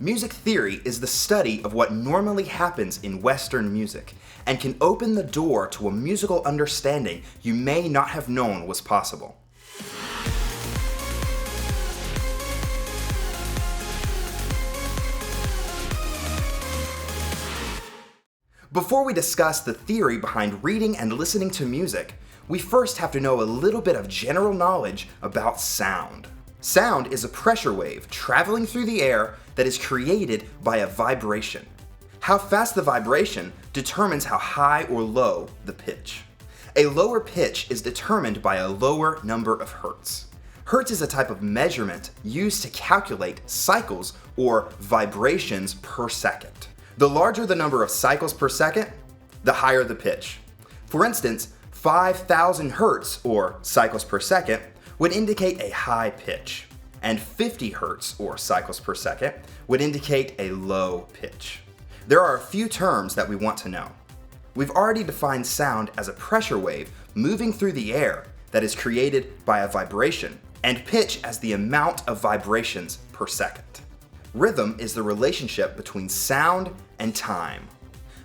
Music theory is the study of what normally happens in Western music and can open the door to a musical understanding you may not have known was possible. Before we discuss the theory behind reading and listening to music, we first have to know a little bit of general knowledge about sound. Sound is a pressure wave traveling through the air that is created by a vibration. How fast the vibration determines how high or low the pitch. A lower pitch is determined by a lower number of hertz. Hertz is a type of measurement used to calculate cycles or vibrations per second. The larger the number of cycles per second, the higher the pitch. For instance, 5,000 hertz or cycles per second would indicate a high pitch, and 50 hertz or cycles per second would indicate a low pitch. There are a few terms that we want to know. We've already defined sound as a pressure wave moving through the air that is created by a vibration, and pitch as the amount of vibrations per second. Rhythm is the relationship between sound and time.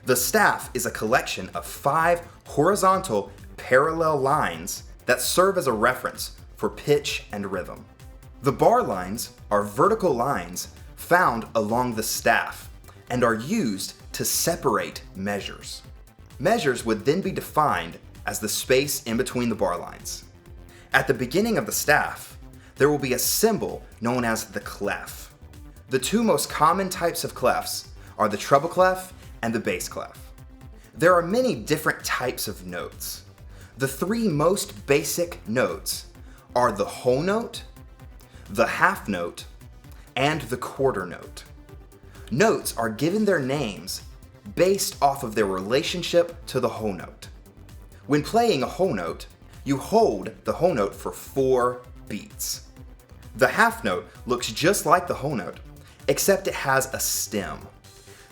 The staff is a collection of 5 horizontal parallel lines that serve as a reference for pitch and rhythm. The bar lines are vertical lines found along the staff and are used to separate measures. Measures would then be defined as the space in between the bar lines. At the beginning of the staff, there will be a symbol known as the clef. The two most common types of clefs are the treble clef and the bass clef. There are many different types of notes. The 3 most basic notes are the whole note, the half note, and the quarter note. Notes are given their names based off of their relationship to the whole note. When playing a whole note, you hold the whole note for 4 beats. The half note looks just like the whole note, except it has a stem.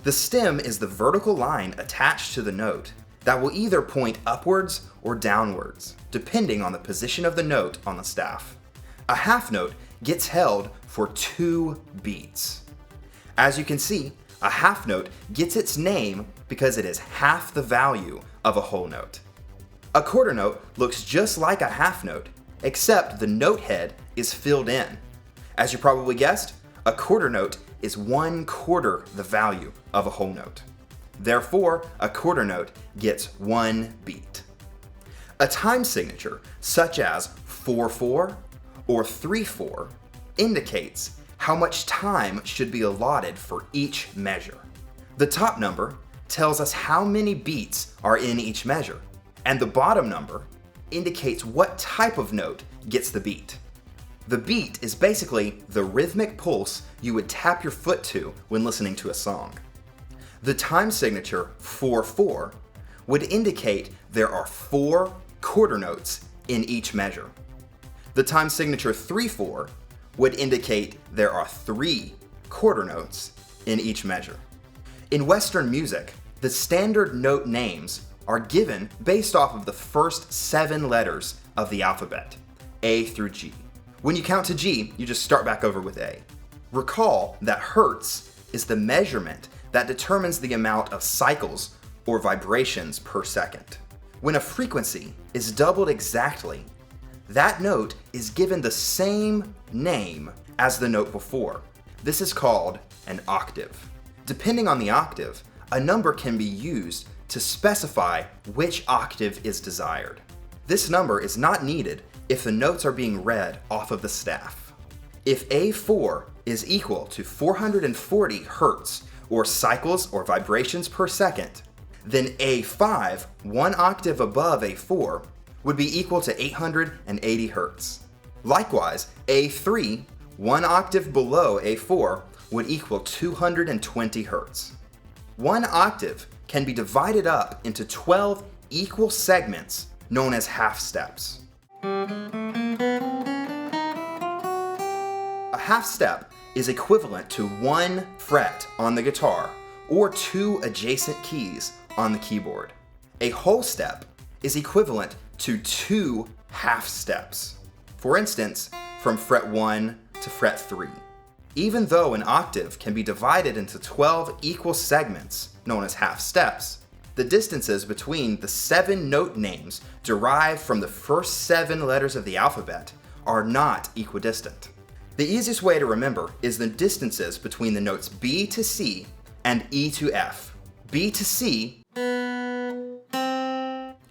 The stem is the vertical line attached to the note that will either point upwards or downwards, depending on the position of the note on the staff. A half note gets held for 2 beats. As you can see, a half note gets its name because it is half the value of a whole note. A quarter note looks just like a half note, except the note head is filled in. As you probably guessed, a quarter note is 1/4 the value of a whole note. Therefore, a quarter note gets 1 beat. A time signature, such as 4/4 or 3/4, indicates how much time should be allotted for each measure. The top number tells us how many beats are in each measure, and the bottom number indicates what type of note gets the beat. The beat is basically the rhythmic pulse you would tap your foot to when listening to a song. The time signature 4/4 would indicate there are 4 quarter notes in each measure. The time signature 3/4 would indicate there are 3 quarter notes in each measure. In Western music, the standard note names are given based off of the first 7 letters of the alphabet, A through G. When you count to G, you just start back over with A. Recall that Hertz is the measurement that determines the amount of cycles or vibrations per second. When a frequency is doubled exactly, that note is given the same name as the note before. This is called an octave. Depending on the octave, a number can be used to specify which octave is desired. This number is not needed if the notes are being read off of the staff. If A4 is equal to 440 hertz, or cycles or vibrations per second, then A5, 1 octave above A4, would be equal to 880 hertz. Likewise, A3, 1 octave below A4, would equal 220 hertz. 1 octave can be divided up into 12 equal segments known as half steps. A half step is equivalent to 1 fret on the guitar or 2 adjacent keys on the keyboard. A whole step is equivalent to 2 half steps. For instance, from fret 1 to fret 3. Even though an octave can be divided into 12 equal segments, known as half steps, the distances between the 7 note names derived from the first 7 letters of the alphabet are not equidistant. The easiest way to remember is the distances between the notes B to C and E to F. B to C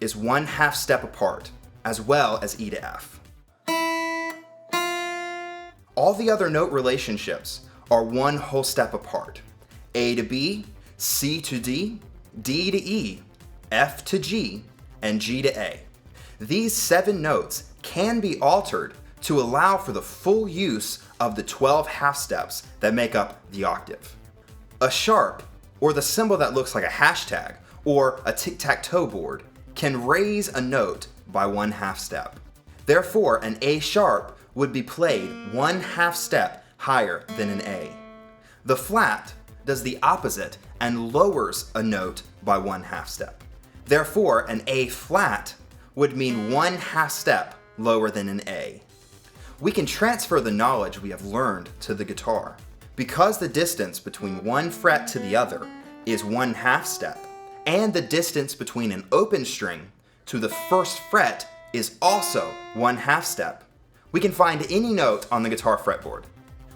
is 1 half step apart, as well as E to F. All the other note relationships are 1 whole step apart. A to B, C to D, D to E, F to G, and G to A. These 7 notes can be altered to allow for the full use of the 12 half steps that make up the octave. A sharp, or the symbol that looks like a hashtag, or a tic-tac-toe board, can raise a note by 1 half step. Therefore, an A sharp would be played 1 half step higher than an A. The flat does the opposite and lowers a note by 1 half step. Therefore, an A flat would mean 1 half step lower than an A. We can transfer the knowledge we have learned to the guitar. Because the distance between one fret to the other is 1 half step, and the distance between an open string to the first fret is also 1 half step, we can find any note on the guitar fretboard.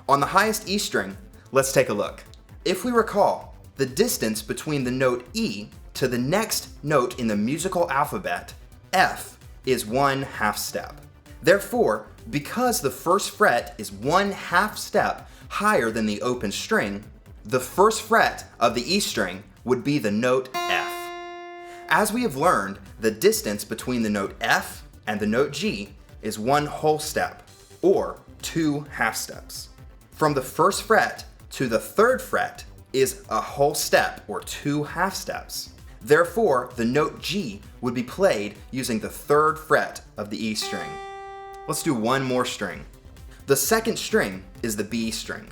On the highest E string, let's take a look. If we recall, the distance between the note E to the next note in the musical alphabet, F, is 1 half step. Therefore, because the first fret is 1 half step higher than the open string, the first fret of the E string would be the note F. As we have learned, the distance between the note F and the note G is 1 whole step, or 2 half steps. From the first fret to the third fret is a whole step, or 2 half steps. Therefore, the note G would be played using the third fret of the E string. Let's do one more string. The second string is the B string.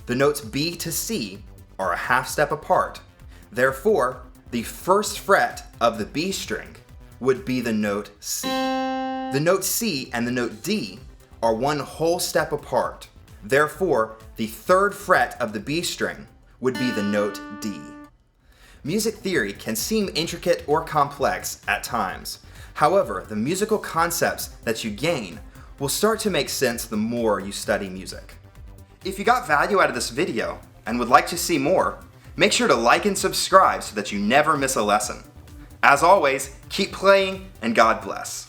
The notes B to C are a half step apart. Therefore, the first fret of the B string would be the note C. The note C and the note D are 1 whole step apart. Therefore, the third fret of the B string would be the note D. Music theory can seem intricate or complex at times. However, the musical concepts that you gain will start to make sense the more you study music. If you got value out of this video and would like to see more, make sure to like and subscribe so that you never miss a lesson. As always, keep playing and God bless.